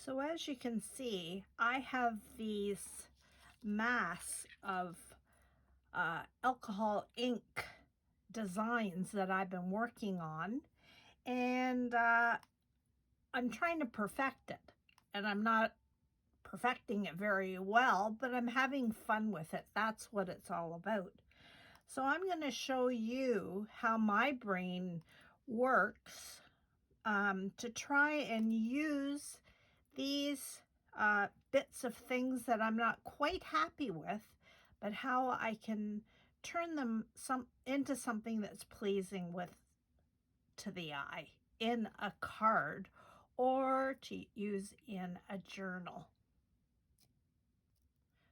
So as you can see, I have these mass of alcohol ink designs that I've been working on, and I'm trying to perfect it. And I'm not perfecting it very well, but I'm having fun with it. That's what it's all about. So I'm going to show you how my brain works to try and use these bits of things that I'm not quite happy with, but how I can turn them into something that's pleasing to the eye in a card or to use in a journal.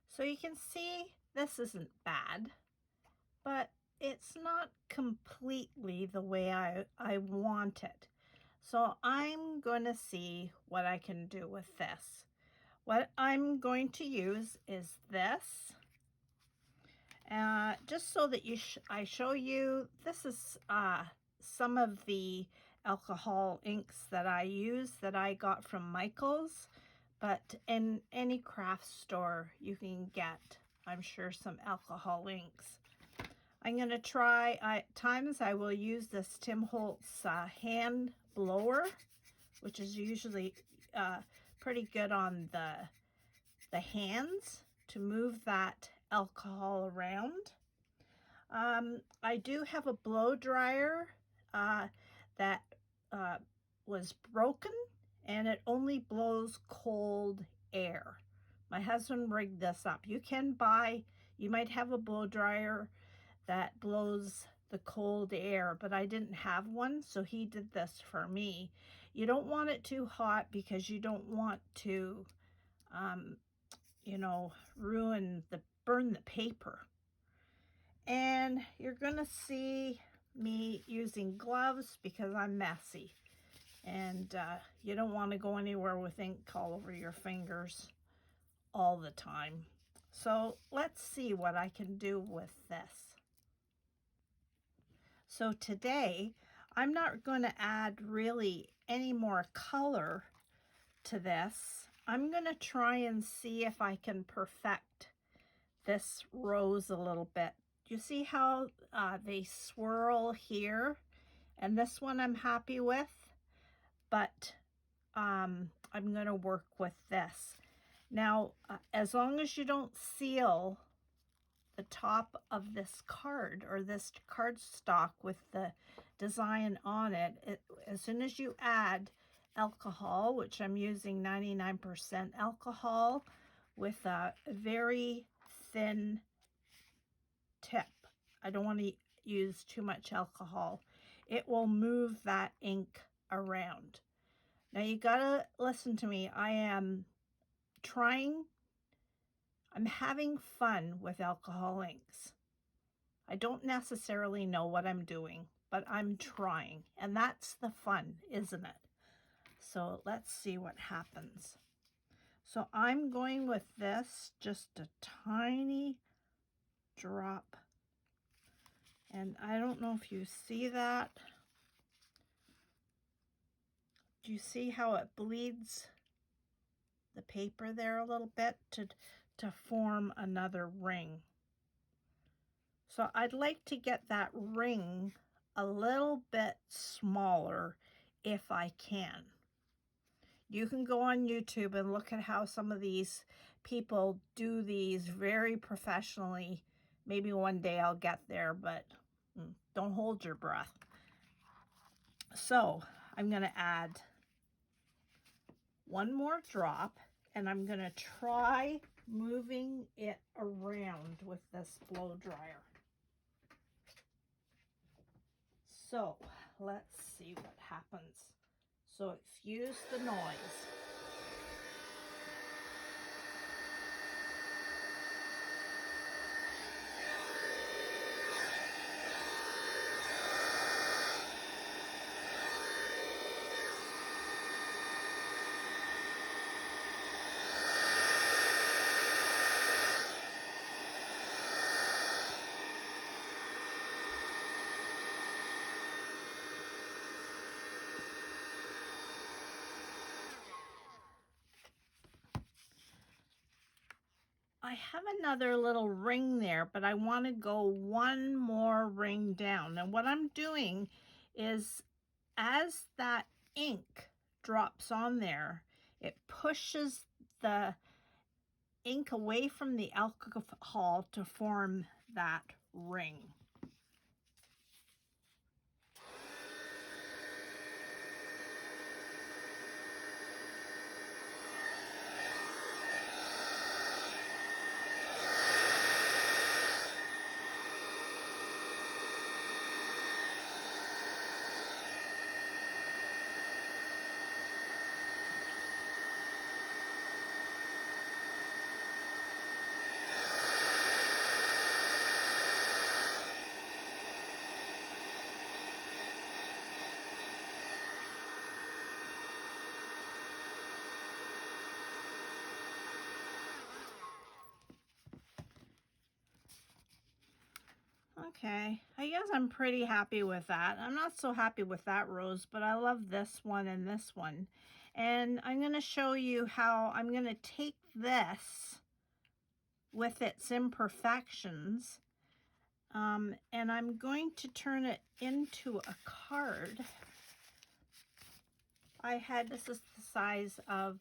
So you can see this isn't bad, but it's not completely the way I want it. So I'm going to see what I can do with this. What I'm going to use is this, just so that I show you, this is some of the alcohol inks that I use that I got from Michael's, but in any craft store you can get, I'm sure, some alcohol inks. I'm going to try, at times I will use this Tim Holtz hand blower, which is usually pretty good on the hands to move that alcohol around. I do have a blow dryer that was broken, and it only blows cold air. My husband rigged this up. You might have a blow dryer that blows the cold air, but I didn't have one, so he did this for me. You don't want it too hot because you don't want to burn the paper. And you're gonna see me using gloves because I'm messy, and you don't want to go anywhere with ink all over your fingers all the time. So let's see what I can do with this. So today I'm not going to add really any more color to this. I'm going to try and see if I can perfect this rose a little bit. You see how they swirl here? And this one I'm happy with, but I'm going to work with this. Now, as long as you don't seal the top of this card or this cardstock with the design on it, as soon as you add alcohol, which I'm using 99% alcohol with a very thin tip. I don't want to use too much alcohol. It will move that ink around. Now you gotta listen to me. I'm having fun with alcohol inks. I don't necessarily know what I'm doing, but I'm trying, and that's the fun, isn't it? So let's see what happens. So I'm going with this, just a tiny drop. And I don't know if you see that. Do you see how it bleeds the paper there a little bit to form another ring? So I'd like to get that ring a little bit smaller if I can. You can go on YouTube and look at how some of these people do these very professionally. Maybe one day I'll get there, but don't hold your breath. So I'm going to add one more drop, and I'm going to try moving it around with this blow dryer. So let's see what happens. So excuse the noise. I have another little ring there, but I want to go one more ring down. And what I'm doing is as that ink drops on there, it pushes the ink away from the alcohol to form that ring. Okay, I guess I'm pretty happy with that. I'm not so happy with that rose, but I love this one and this one. And I'm going to show you how I'm going to take this with its imperfections, and I'm going to turn it into a card. This is the size of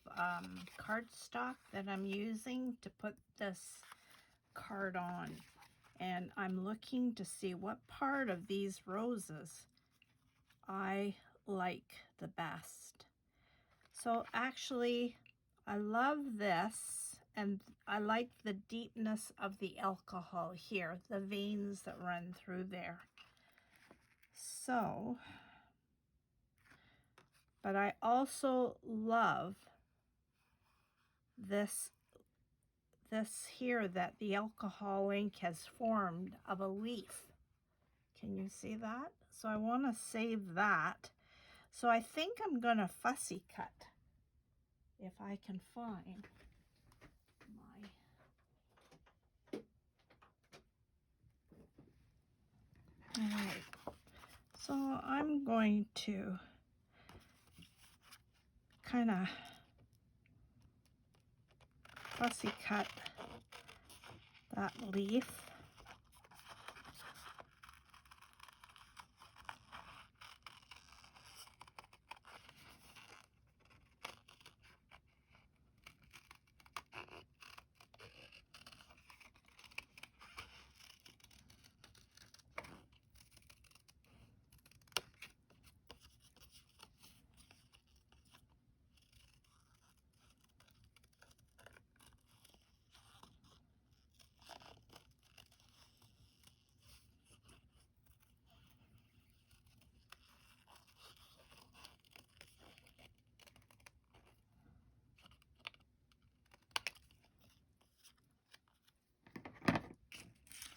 cardstock that I'm using to put this card on. And I'm looking to see what part of these roses I like the best. So actually, I love this, and I like the deepness of the alcohol here, the veins that run through there. So, but I also love this here that the alcohol ink has formed of a leaf. Can you see that? So I want to save that. So I think I'm going to fussy cut if I can find my... All right. So I'm going to kind of fussy cut that leaf.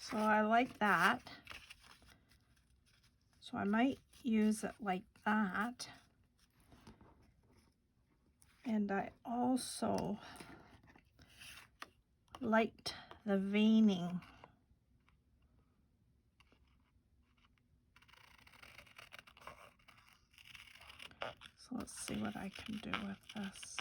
So I like that. So I might use it like that. And I also liked the veining. So let's see what I can do with this.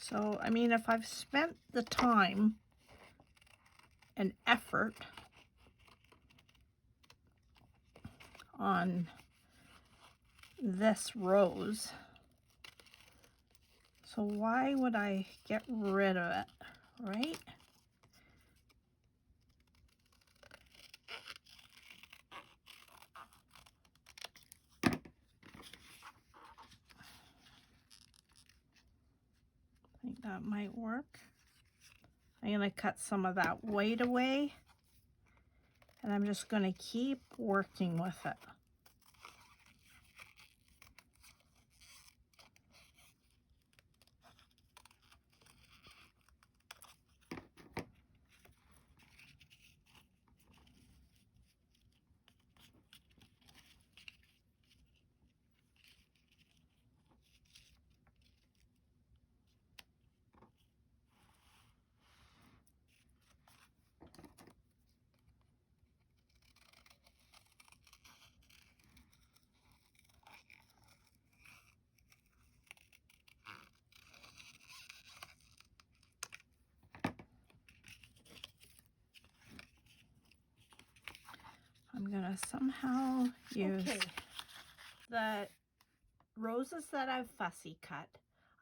So, I mean, if I've spent the time and effort on this rose, so why would I get rid of it, right? I think that might work. I'm going to cut some of that white away, and I'm just going to keep working with it. gonna somehow use the roses that I've fussy cut.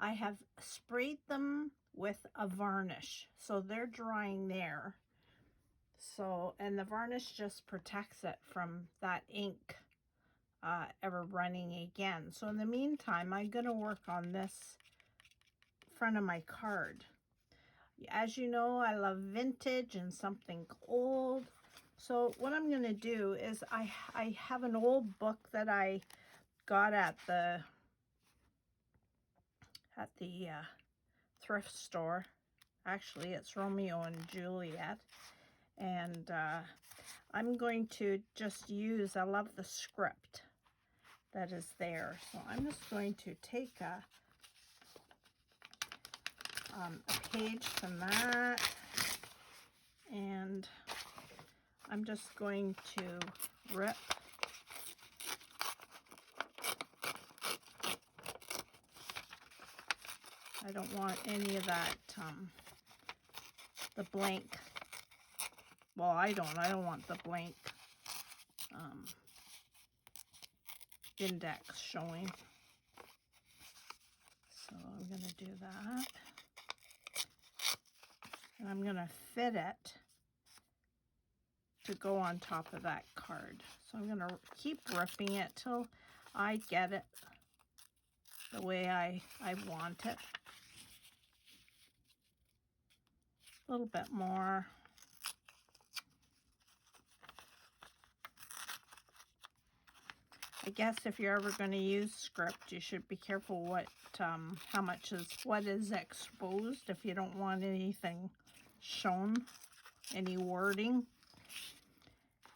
I have sprayed them with a varnish, so they're drying there. So, and the varnish just protects it from that ink ever running again. So in the meantime, I'm gonna work on this front of my card. As you know, I love vintage and something old. So what I'm gonna do is I have an old book that I got at the thrift store. Actually, it's Romeo and Juliet. And I'm going to just use, I love the script that is there. So I'm just going to take a page from that, and I'm just going to rip I don't want any of that, the blank. Well, I don't want the blank index showing. So I'm going to do that. And I'm going to fit it to go on top of that card. So I'm going to keep ripping it till I get it the way I want it. A little bit more. I guess if you're ever going to use script, you should be careful what, how much is, what is exposed if you don't want anything shown, any wording.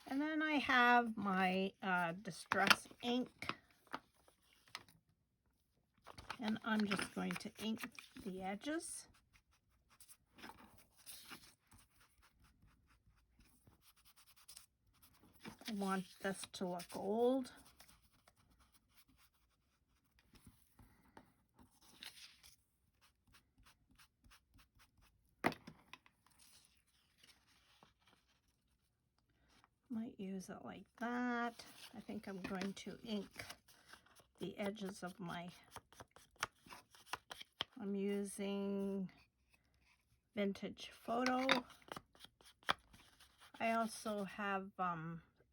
And then I have my distress ink, and I'm just going to ink the edges. I want this to look old. Might use it like that. I think I'm going to ink the edges of my, I'm using Vintage Photo. I also have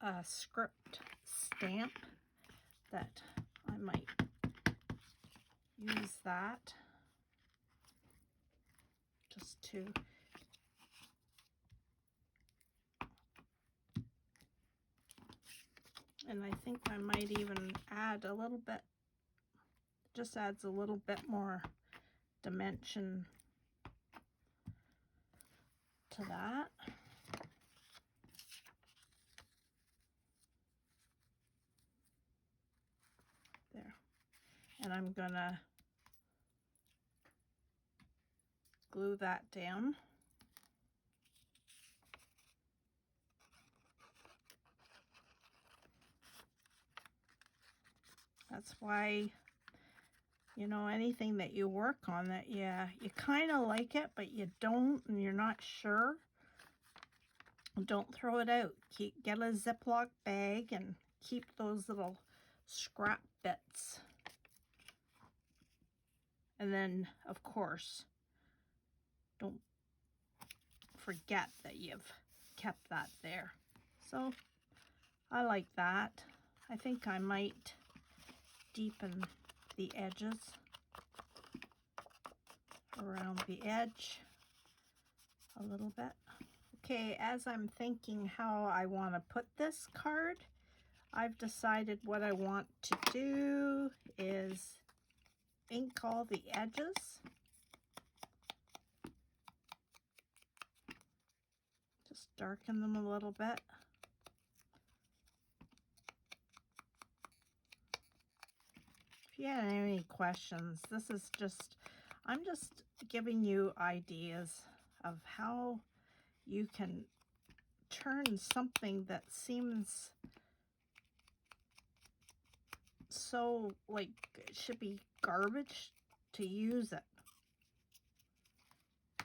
a script stamp that I might use that just to and I think I might even add a little bit, just adds a little bit more dimension to that. There. And I'm gonna glue that down. That's why, you know, anything that you work on that you kind of like it, but you don't, and you're not sure, don't throw it out. Get a Ziploc bag and keep those little scrap bits. And then, of course, don't forget that you've kept that there. So I like that. I think I might deepen the edges around the edge a little bit. Okay, as I'm thinking how I want to put this card, I've decided what I want to do is ink all the edges. Just darken them a little bit. If you have any questions, this is just, I'm just giving you ideas of how you can turn something that seems so like it should be garbage to use it.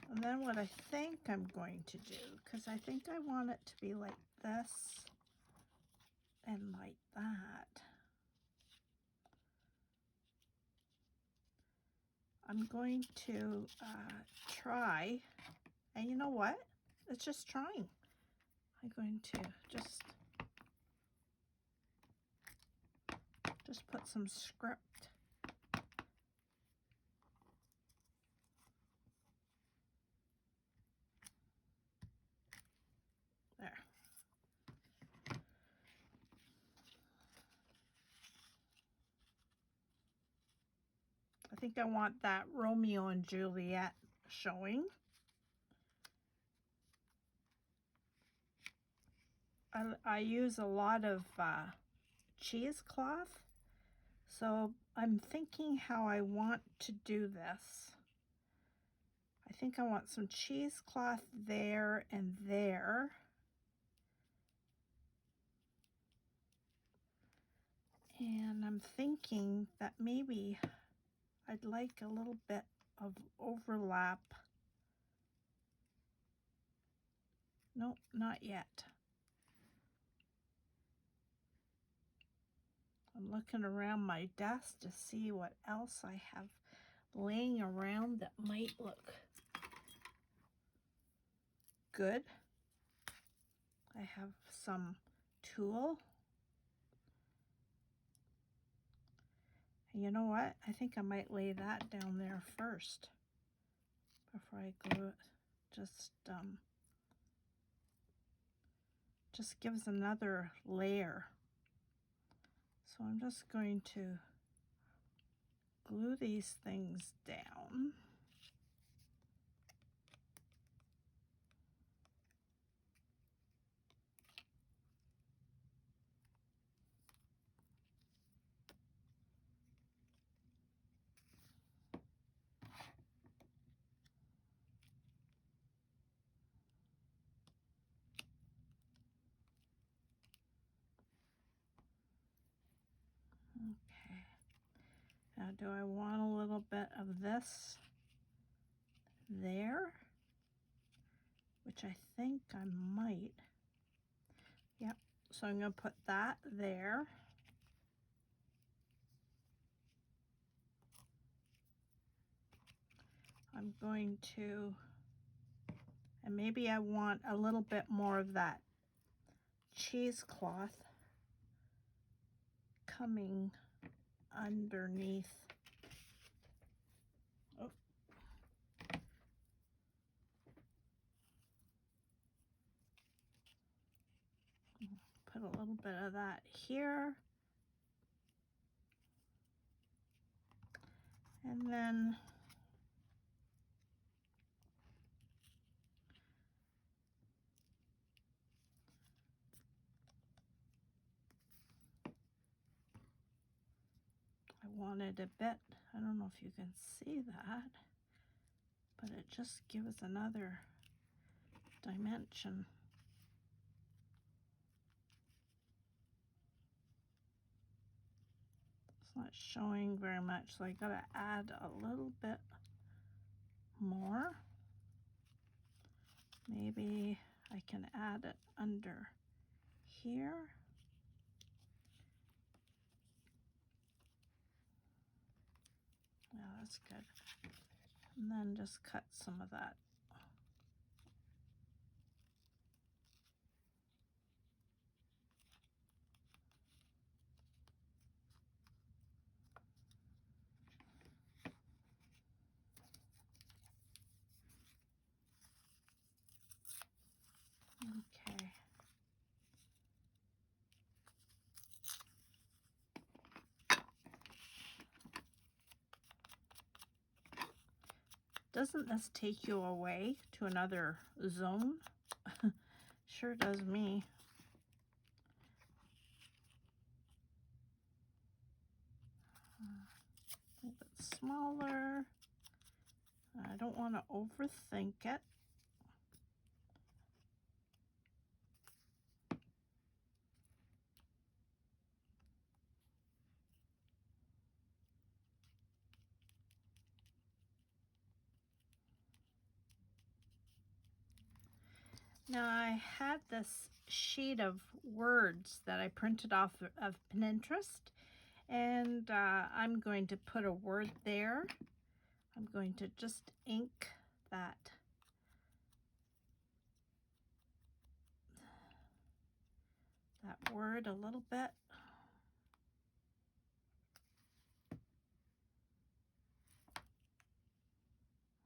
And then what I think I'm going to do, because I think I want it to be like this. and like that. I'm going to try, and you know what? It's just trying. I'm going to just put some script. There. I think I want that Romeo and Juliet showing. I use a lot of cheesecloth, so I'm thinking how I want to do this. I think I want some cheesecloth there and there. And I'm thinking that maybe I'd like a little bit of overlap. Nope, not yet. I'm looking around my desk to see what else I have laying around that might look good. I have some tulle. And you know what? I think I might lay that down there first before I glue it. Just gives another layer. So I'm just going to glue these things down. Okay. Now do I want a little bit of this there? Which I think I might. Yep. So I'm going to put that there. I'm going to, and maybe I want a little bit more of that cheesecloth coming underneath. Oh. Put a little bit of that here. And then I wanted a bit, I don't know if you can see that, but it just gives another dimension. It's not showing very much, so I gotta add a little bit more. Maybe I can add it under here. Yeah, that's good. And then just cut some of that. Okay. Doesn't this take you away to another zone? Sure does me. A little bit smaller. I don't want to overthink it. Now I had this sheet of words that I printed off of Pinterest, and I'm going to put a word there. I'm going to just ink that word a little bit.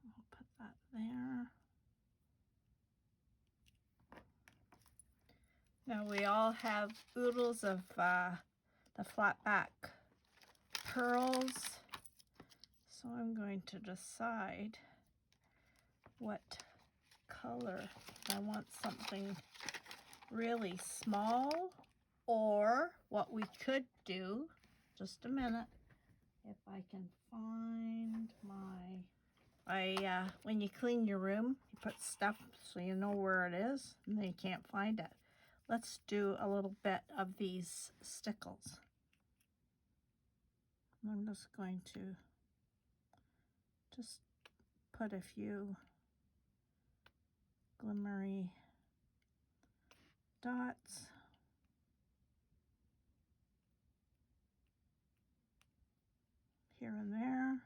I'll put that there. Now we all have oodles of the flat back pearls, so I'm going to decide what color. I want something really small, or what we could do, just a minute, if I can find when you clean your room, you put stuff so you know where it is, and then you can't find it. Let's do a little bit of these stickles. I'm just going to just put a few glimmery dots. Here and there.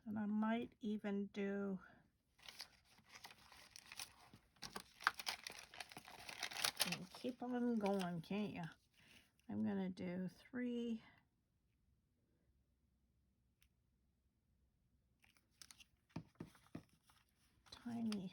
And I might even do keep on going, can't you? I'm gonna do 3 tiny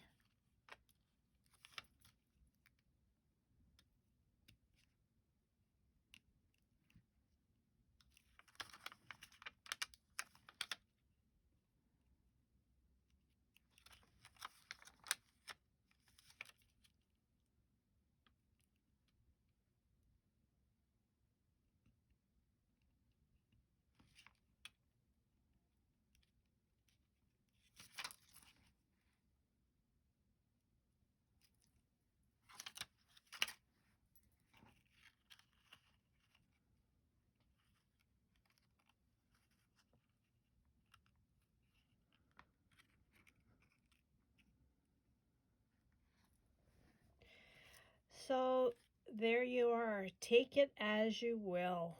So there you are. Take it as you will.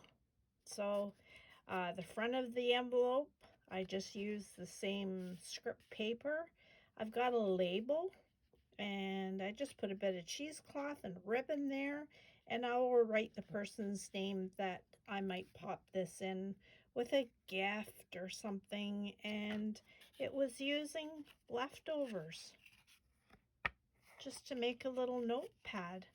So the front of the envelope, I just used the same script paper. I've got a label, and I just put a bit of cheesecloth and ribbon there, and I will write the person's name that I might pop this in with a gift or something, and it was using leftovers just to make a little notepad.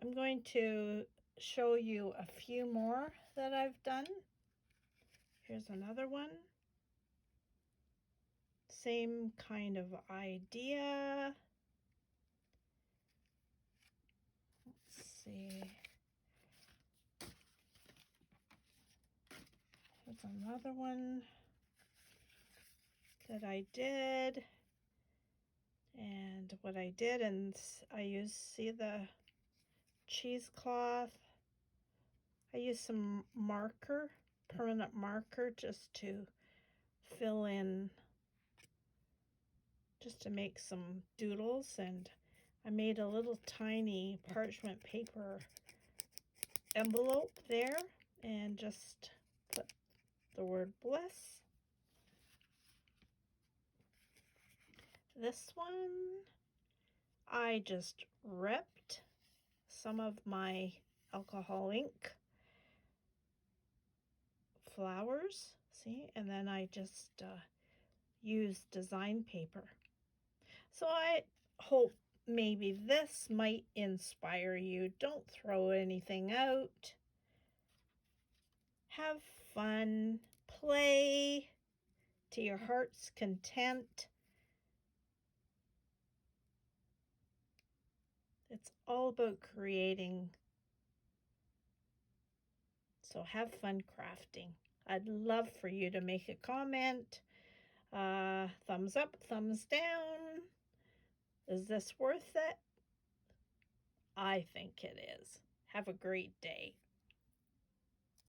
I'm going to show you a few more that I've done. Here's another one. Same kind of idea. Let's see. Here's another one that I did. And what I did, and I used, see the cheesecloth. I used some marker, permanent marker, just to fill in, just to make some doodles. And I made a little tiny parchment paper envelope there and just put the word bliss. This one, I just ripped some of my alcohol ink flowers, see, and then I just used design paper. So I hope maybe this might inspire you. Don't throw anything out. Have fun, play to your heart's content. It's all about creating. So have fun crafting. I'd love for you to make a comment. Thumbs up, thumbs down. Is this worth it? I think it is. Have a great day.